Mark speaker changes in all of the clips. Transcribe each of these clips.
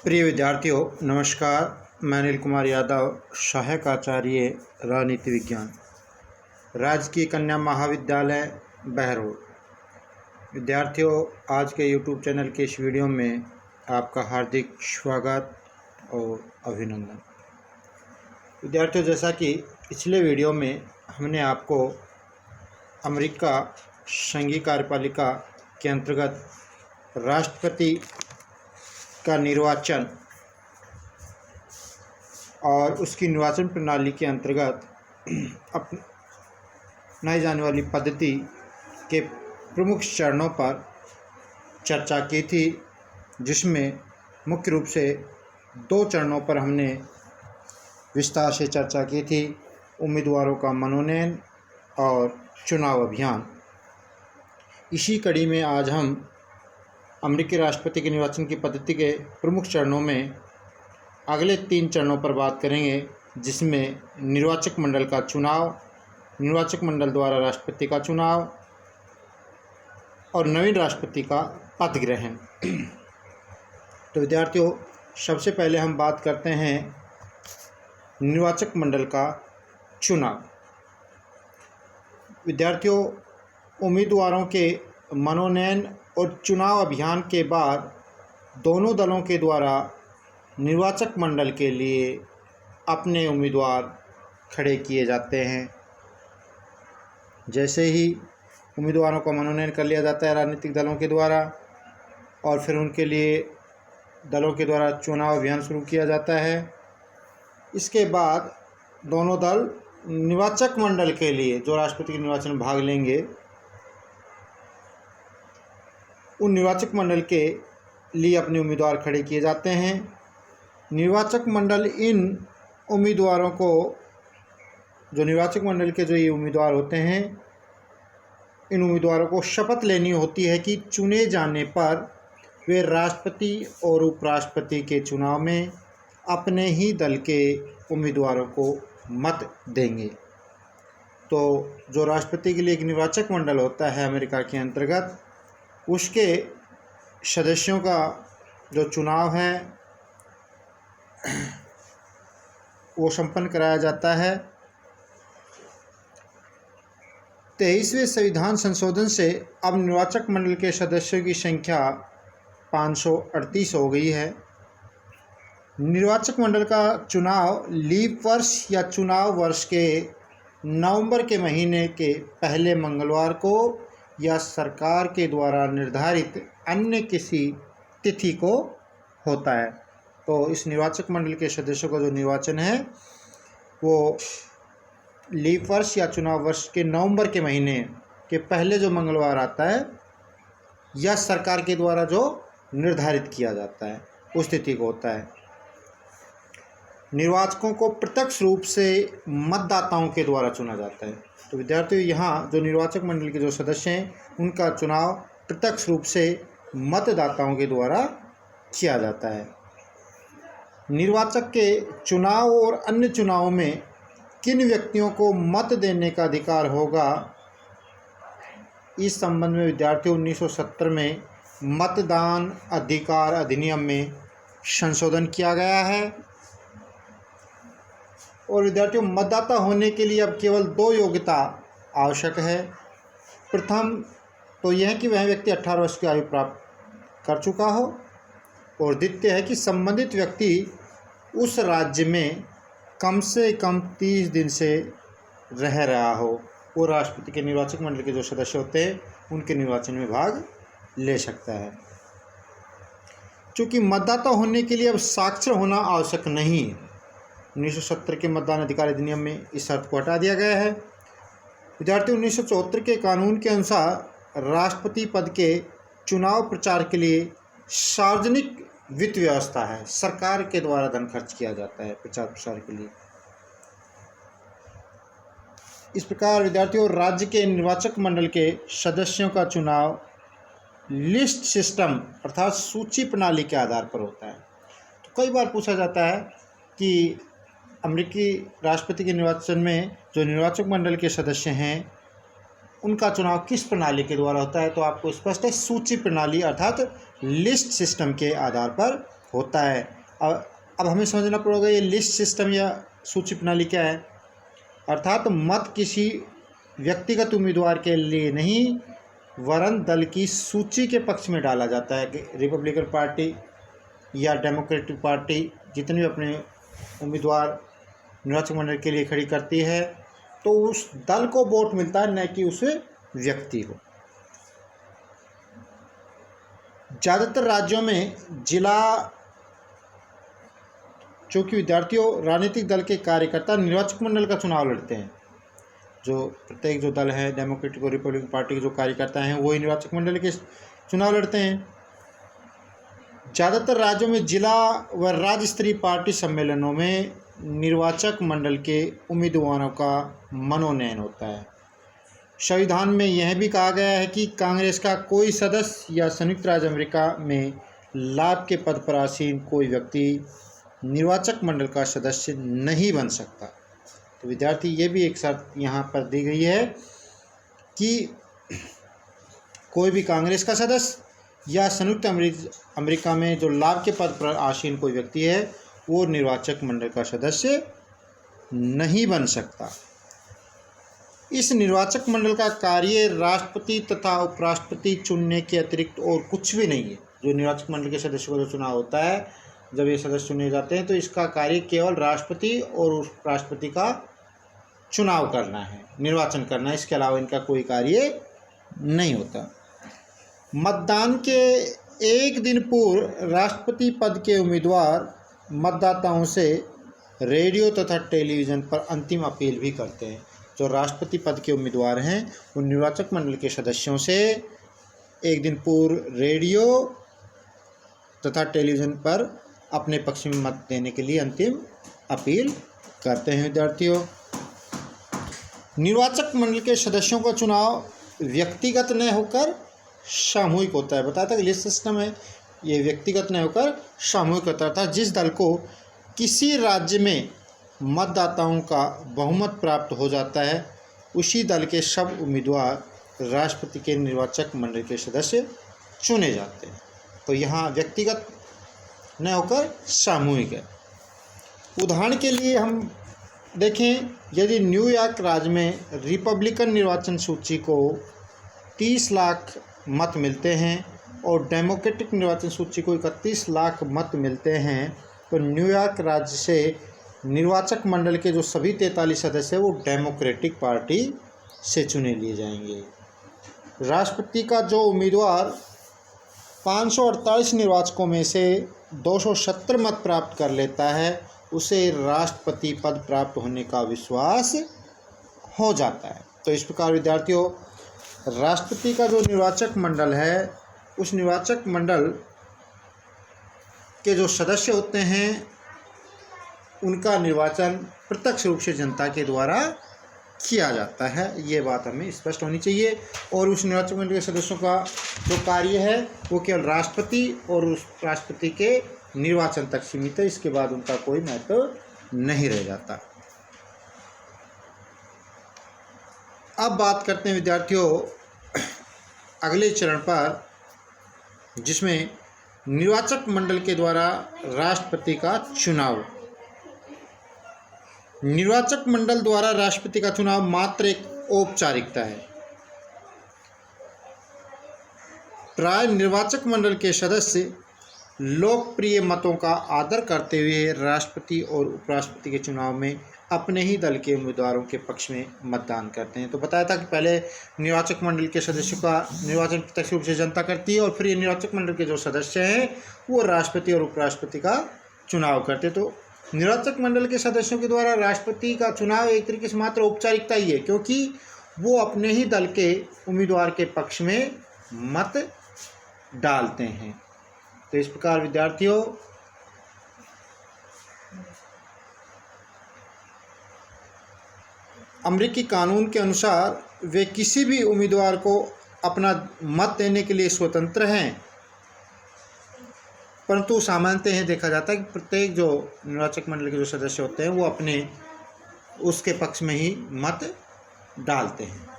Speaker 1: प्रिय विद्यार्थियों, नमस्कार। मैं अनिल कुमार यादव, सहायक आचार्य राजनीति विज्ञान, राजकीय कन्या महाविद्यालय बहरोड। विद्यार्थियों, आज के YouTube चैनल के इस वीडियो में आपका हार्दिक स्वागत और अभिनंदन। विद्यार्थियों, जैसा कि पिछले वीडियो में हमने आपको अमेरिका संघीय कार्यपालिका के अंतर्गत राष्ट्रपति का निर्वाचन और उसकी निर्वाचन प्रणाली के अंतर्गत अपनाई जाने वाली पद्धति के प्रमुख चरणों पर चर्चा की थी, जिसमें मुख्य रूप से 2 चरणों पर हमने विस्तार से चर्चा की थी। उम्मीदवारों का मनोनयन और चुनाव अभियान। इसी कड़ी में आज हम अमेरिकी राष्ट्रपति के निर्वाचन की पद्धति के प्रमुख चरणों में अगले 3 चरणों पर बात करेंगे, जिसमें निर्वाचक मंडल का चुनाव, निर्वाचक मंडल द्वारा राष्ट्रपति का चुनाव और नवीन राष्ट्रपति का पद ग्रहण। तो विद्यार्थियों, सबसे पहले हम बात करते हैं निर्वाचक मंडल का चुनाव। विद्यार्थियों, उम्मीदवारों के मनोनयन और चुनाव अभियान के बाद दोनों दलों के द्वारा निर्वाचक मंडल के लिए अपने उम्मीदवार खड़े किए जाते हैं। जैसे ही उम्मीदवारों का मनोनयन कर लिया जाता है राजनीतिक दलों के द्वारा और फिर उनके लिए दलों के द्वारा चुनाव अभियान शुरू किया जाता है, इसके बाद दोनों दल निर्वाचक मंडल के लिए, जो राष्ट्रपति के निर्वाचन में भाग लेंगे, उन निर्वाचक मंडल के लिए अपने उम्मीदवार खड़े किए जाते हैं। निर्वाचक मंडल इन उम्मीदवारों को, जो निर्वाचक मंडल के जो ये उम्मीदवार होते हैं, इन उम्मीदवारों को शपथ लेनी होती है कि चुने जाने पर वे राष्ट्रपति और उपराष्ट्रपति के चुनाव में अपने ही दल के उम्मीदवारों को मत देंगे। तो जो राष्ट्रपति के लिए एक निर्वाचक मंडल होता है अमेरिका के अंतर्गत, उसके सदस्यों का जो चुनाव है वो संपन्न कराया जाता है। 23वें संविधान संशोधन से अब निर्वाचक मंडल के सदस्यों की संख्या 538 हो गई है। निर्वाचक मंडल का चुनाव लीप वर्ष या चुनाव वर्ष के नवंबर के महीने के पहले मंगलवार को या सरकार के द्वारा निर्धारित अन्य किसी तिथि को होता है। तो इस निर्वाचक मंडल के सदस्यों का जो निर्वाचन है वो लीप वर्ष या चुनाव वर्ष के नवंबर के महीने के पहले जो मंगलवार आता है या सरकार के द्वारा जो निर्धारित किया जाता है उस तिथि को होता है। निर्वाचकों को प्रत्यक्ष रूप से मतदाताओं के द्वारा चुना जाता है। तो विद्यार्थियों, यहाँ जो निर्वाचक मंडल के जो सदस्य हैं उनका चुनाव प्रत्यक्ष रूप से मतदाताओं के द्वारा किया जाता है। निर्वाचक के चुनाव और अन्य चुनावों में किन व्यक्तियों को मत देने का अधिकार होगा, इस संबंध में विद्यार्थियों 1970 में मतदान अधिकार अधिनियम में संशोधन किया गया है। और विद्यार्थियों, मतदाता होने के लिए अब केवल 2 योग्यता आवश्यक है। प्रथम तो यह है कि वह व्यक्ति 18 वर्ष की आयु प्राप्त कर चुका हो, और द्वितीय है कि संबंधित व्यक्ति उस राज्य में कम से कम 30 दिन से रह रहा हो। वो राष्ट्रपति के निर्वाचक मंडल के जो सदस्य होते हैं उनके निर्वाचन में भाग ले सकता है। चूँकि मतदाता होने के लिए अब साक्षर होना आवश्यक नहीं है, 1970 के मतदान अधिकार अधिनियम में इस शर्त को हटा दिया गया है। विद्यार्थी, 1974 के कानून के अनुसार राष्ट्रपति पद के चुनाव प्रचार के लिए सार्वजनिक वित्त व्यवस्था है, सरकार के द्वारा धन खर्च किया जाता है प्रचार प्रसार के लिए। इस प्रकार विद्यार्थियों, राज्य के निर्वाचक मंडल के सदस्यों का चुनाव लिस्ट सिस्टम अर्थात सूची प्रणाली के आधार पर होता है। तो कई बार पूछा जाता है कि अमेरिकी राष्ट्रपति के निर्वाचन में जो निर्वाचक मंडल के सदस्य हैं उनका चुनाव किस प्रणाली के द्वारा होता है, तो आपको स्पष्ट है, सूची प्रणाली अर्थात लिस्ट सिस्टम के आधार पर होता है। अब हमें समझना पड़ेगा ये लिस्ट सिस्टम या सूची प्रणाली क्या है। अर्थात मत किसी व्यक्तिगत उम्मीदवार के लिए नहीं वरन दल की सूची के पक्ष में डाला जाता है कि रिपब्लिकन पार्टी या डेमोक्रेटिक पार्टी जितने भी अपने उम्मीदवार निर्वाचक मंडल के लिए खड़ी करती है तो उस दल को वोट मिलता है, न कि उस व्यक्ति को। ज़्यादातर राज्यों में जिला चूँकि विद्यार्थियों राजनीतिक दल के कार्यकर्ता निर्वाचक मंडल का चुनाव लड़ते हैं। जो प्रत्येक जो दल है डेमोक्रेटिक और रिपब्लिकन पार्टी के जो कार्यकर्ता हैं वही निर्वाचक मंडल के चुनाव लड़ते हैं। ज़्यादातर राज्यों में जिला व राज्य स्तरीय पार्टी सम्मेलनों में निर्वाचक मंडल के उम्मीदवारों का मनोनयन होता है। संविधान में यह भी कहा गया है कि कांग्रेस का कोई सदस्य या संयुक्त राज्य अमेरिका में लाभ के पद पर आसीन कोई व्यक्ति निर्वाचक मंडल का सदस्य नहीं बन सकता। तो विद्यार्थी ये भी एक शर्त यहाँ पर दी गई है कि कोई भी कांग्रेस का सदस्य या संयुक्त अमेरिका में जो लाभ के पद पर आसीन कोई व्यक्ति है वो निर्वाचक मंडल का सदस्य नहीं बन सकता। इस निर्वाचक मंडल का कार्य राष्ट्रपति तथा उपराष्ट्रपति चुनने के अतिरिक्त और कुछ भी नहीं है। जो निर्वाचक मंडल के सदस्यों का जो चुनाव होता है, जब ये सदस्य चुने जाते हैं तो इसका कार्य केवल राष्ट्रपति और उपराष्ट्रपति का चुनाव करना है, निर्वाचन करना है। इसके अलावा इनका कोई कार्य नहीं होता। मतदान के एक दिन पूर्व राष्ट्रपति पद के उम्मीदवार मतदाताओं से रेडियो तथा टेलीविज़न पर अंतिम अपील भी करते हैं। जो राष्ट्रपति पद के उम्मीदवार हैं उन निर्वाचक मंडल के सदस्यों से एक दिन पूर्व रेडियो तथा टेलीविज़न पर अपने पक्ष में मत देने के लिए अंतिम अपील करते हैं। विद्यार्थियों, निर्वाचक मंडल के सदस्यों का चुनाव व्यक्तिगत न होकर सामूहिक होता है। बताया था कि लिस्ट सिस्टम है, ये व्यक्तिगत न होकर सामूहिक होता था। जिस दल को किसी राज्य में मतदाताओं का बहुमत प्राप्त हो जाता है उसी दल के सब उम्मीदवार राष्ट्रपति के निर्वाचक मंडल के सदस्य चुने जाते हैं। तो यहाँ व्यक्तिगत न होकर सामूहिक है। उदाहरण के लिए हम देखें, यदि न्यूयॉर्क राज्य में रिपब्लिकन निर्वाचन सूची को 30 लाख मत मिलते हैं और डेमोक्रेटिक निर्वाचन सूची को 31 लाख मत मिलते हैं तो न्यूयॉर्क राज्य से निर्वाचक मंडल के जो सभी 43 सदस्य हैं वो डेमोक्रेटिक पार्टी से चुने लिए जाएंगे। राष्ट्रपति का जो उम्मीदवार 548 निर्वाचकों में से 270 मत प्राप्त कर लेता है उसे राष्ट्रपति पद प्राप्त होने का विश्वास हो जाता है। तो इस प्रकार विद्यार्थियों, राष्ट्रपति का जो निर्वाचक मंडल है उस निर्वाचक मंडल के जो सदस्य होते हैं उनका निर्वाचन प्रत्यक्ष रूप से जनता के द्वारा किया जाता है। ये बात हमें स्पष्ट होनी चाहिए। और उस निर्वाचक मंडल के सदस्यों का जो कार्य है वो केवल राष्ट्रपति और उस राष्ट्रपति के निर्वाचन तक सीमित है। इसके बाद उनका कोई महत्व नहीं रह जाता। अब बात करते हैं विद्यार्थियों अगले चरण पर, जिसमें निर्वाचक मंडल के द्वारा राष्ट्रपति का चुनाव। निर्वाचक मंडल द्वारा राष्ट्रपति का चुनाव मात्र एक औपचारिकता है। प्राय निर्वाचक मंडल के सदस्य लोकप्रिय मतों का आदर करते हुए राष्ट्रपति और उपराष्ट्रपति के चुनाव में अपने ही दल के उम्मीदवारों के पक्ष में मतदान करते हैं। तो बताया था कि पहले निर्वाचक मंडल के सदस्यों का निर्वाचन प्रत्यक्ष रूप से जनता करती है और फिर ये निर्वाचक मंडल के जो सदस्य हैं वो राष्ट्रपति और उपराष्ट्रपति का चुनाव करते। तो निर्वाचक मंडल के सदस्यों के द्वारा राष्ट्रपति का चुनाव एक तरीके से मात्र औपचारिकता ही है, क्योंकि वो अपने ही दल के उम्मीदवार के पक्ष में मत डालते हैं। तो इस प्रकार विद्यार्थियों, अमेरिकी कानून के अनुसार वे किसी भी उम्मीदवार को अपना मत देने के लिए स्वतंत्र हैं, परंतु सामान्यतः देखा जाता है कि प्रत्येक जो निर्वाचक मंडल के जो सदस्य होते हैं वो अपने उसके पक्ष में ही मत डालते हैं।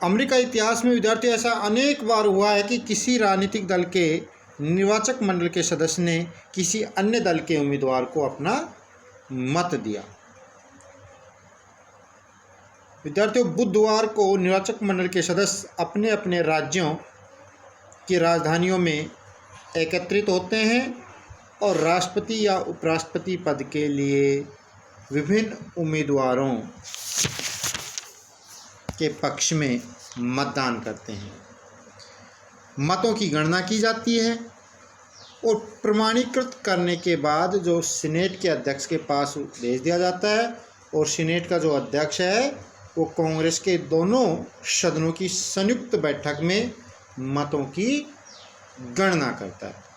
Speaker 1: अमेरिका इतिहास में विद्यार्थियों ऐसा अनेक बार हुआ है कि किसी राजनीतिक दल के निर्वाचक मंडल के सदस्य ने किसी अन्य दल के उम्मीदवार को अपना मत दिया। विद्यार्थियों, बुधवार को निर्वाचक मंडल के सदस्य अपने अपने राज्यों की राजधानियों में एकत्रित होते हैं और राष्ट्रपति या उपराष्ट्रपति पद के लिए विभिन्न उम्मीदवारों के पक्ष में मतदान करते हैं। मतों की गणना की जाती है और प्रमाणीकृत करने के बाद जो सीनेट के अध्यक्ष के पास भेज दिया जाता है और सीनेट का जो अध्यक्ष है वो कांग्रेस के दोनों सदनों की संयुक्त बैठक में मतों की गणना करता है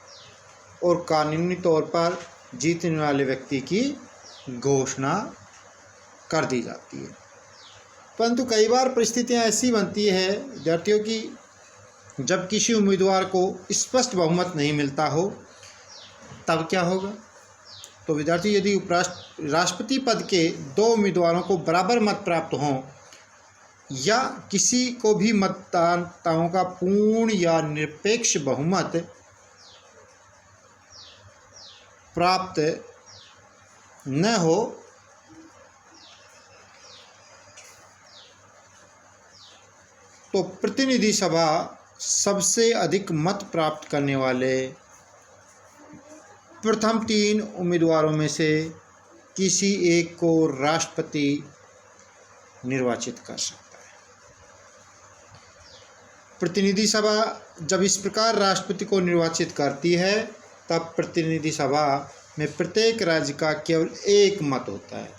Speaker 1: और कानूनी तौर पर जीतने वाले व्यक्ति की घोषणा कर दी जाती है। परंतु कई बार परिस्थितियां ऐसी बनती है विद्यार्थियों की जब किसी उम्मीदवार को स्पष्ट बहुमत नहीं मिलता हो, तब क्या होगा? तो विद्यार्थी, यदि राष्ट्रपति पद के दो उम्मीदवारों को बराबर मत प्राप्त हों या किसी को भी मतदाताओं का पूर्ण या निरपेक्ष बहुमत प्राप्त न हो, तो प्रतिनिधि सभा सबसे अधिक मत प्राप्त करने वाले प्रथम 3 उम्मीदवारों में से किसी एक को राष्ट्रपति निर्वाचित कर सकता है। प्रतिनिधि सभा जब इस प्रकार राष्ट्रपति को निर्वाचित करती है, तब प्रतिनिधि सभा में प्रत्येक राज्य का केवल एक मत होता है।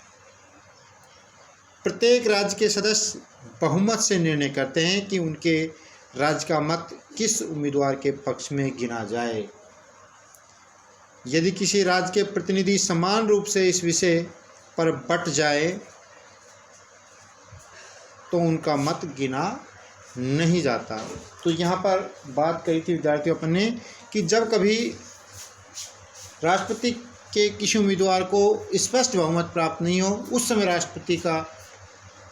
Speaker 1: प्रत्येक राज्य के सदस्य बहुमत से निर्णय करते हैं कि उनके राज्य का मत किस उम्मीदवार के पक्ष में गिना जाए। यदि किसी राज्य के प्रतिनिधि समान रूप से इस विषय पर बंट जाए तो उनका मत गिना नहीं जाता। तो यहाँ पर बात कही थी विद्यार्थियों अपन ने कि जब कभी राष्ट्रपति के किसी उम्मीदवार को स्पष्ट बहुमत प्राप्त नहीं हो, उस समय राष्ट्रपति का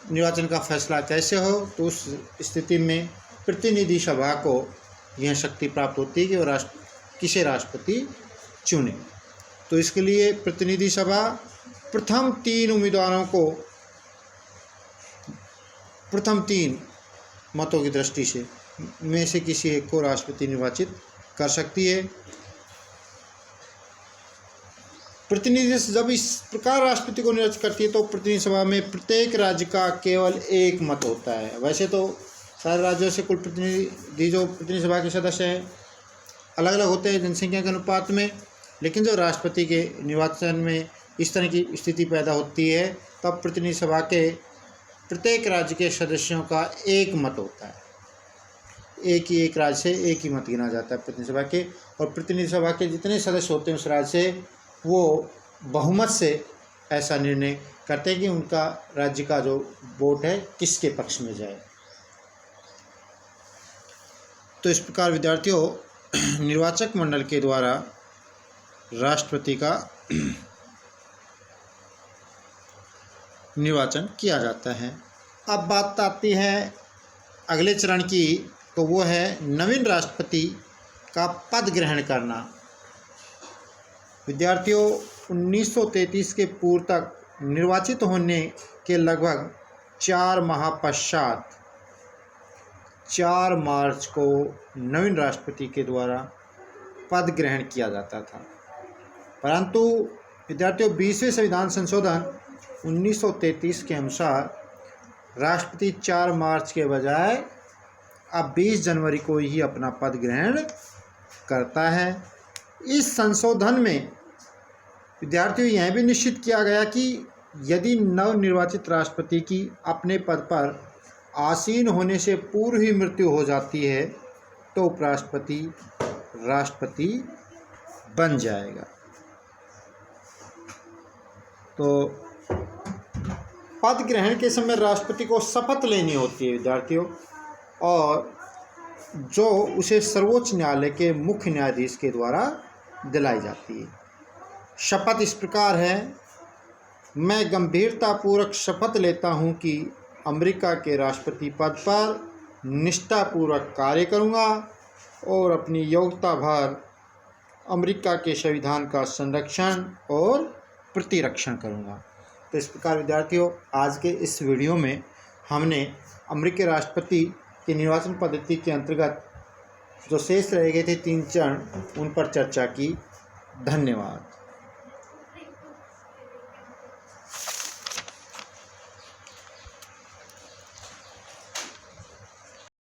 Speaker 1: निर्वाचन का फैसला कैसे हो, तो उस स्थिति में प्रतिनिधि सभा को यह शक्ति प्राप्त होती है कि वो किसे राष्ट्रपति चुने। तो इसके लिए प्रतिनिधि सभा प्रथम 3 उम्मीदवारों को प्रथम 3 मतों की दृष्टि से में से किसी एक को राष्ट्रपति निर्वाचित कर सकती है। प्रतिनिधि जब इस प्रकार राष्ट्रपति को निर्वाचित करती है तो प्रतिनिधि सभा में प्रत्येक राज्य का केवल एक मत होता है। वैसे तो सारे राज्यों से कुल प्रतिनिधि जो प्रतिनिधि सभा के सदस्य हैं अलग अलग होते हैं जनसंख्या के अनुपात में, लेकिन जो राष्ट्रपति के निर्वाचन में इस तरह की स्थिति पैदा होती है तब प्रतिनिधि सभा के प्रत्येक राज्य के सदस्यों का एक मत होता है। एक राज्य से एक ही मत गिना जाता है प्रतिनिधि सभा के, और प्रतिनिधि सभा के जितने सदस्य होते हैं उस राज्य से वो बहुमत से ऐसा निर्णय करते हैं कि उनका राज्य का जो वोट है किसके पक्ष में जाए। तो इस प्रकार विद्यार्थियों निर्वाचक मंडल के द्वारा राष्ट्रपति का निर्वाचन किया जाता है। अब बात आती है अगले चरण की, तो वो है नवीन राष्ट्रपति का पद ग्रहण करना। विद्यार्थियों 1933 के पूर्व तक निर्वाचित होने के लगभग 4 माह पश्चात 4 मार्च को नवीन राष्ट्रपति के द्वारा पद ग्रहण किया जाता था। परंतु विद्यार्थियों 20वें संविधान संशोधन 1933 के अनुसार राष्ट्रपति 4 मार्च के बजाय अब 20 जनवरी को ही अपना पद ग्रहण करता है। इस संशोधन में विद्यार्थियों यह भी निश्चित किया गया कि यदि नवनिर्वाचित राष्ट्रपति की अपने पद पर आसीन होने से पूर्व ही मृत्यु हो जाती है तो उपराष्ट्रपति राष्ट्रपति बन जाएगा। तो पद ग्रहण के समय राष्ट्रपति को शपथ लेनी होती है विद्यार्थियों, और जो उसे सर्वोच्च न्यायालय के मुख्य न्यायाधीश के द्वारा दिलाई जाती है। शपथ इस प्रकार है: मैं गंभीरतापूर्वक शपथ लेता हूं कि अमेरिका के राष्ट्रपति पद पर निष्ठापूर्वक कार्य करूँगा और अपनी योग्यता भर अमेरिका के संविधान का संरक्षण और प्रतिरक्षण करूँगा। तो इस प्रकार विद्यार्थियों, आज के इस वीडियो में हमने अमेरिकी राष्ट्रपति की निर्वाचन पद्धति के अंतर्गत जो शेष रह गए थे 3 चरण, उन पर चर्चा की। धन्यवाद।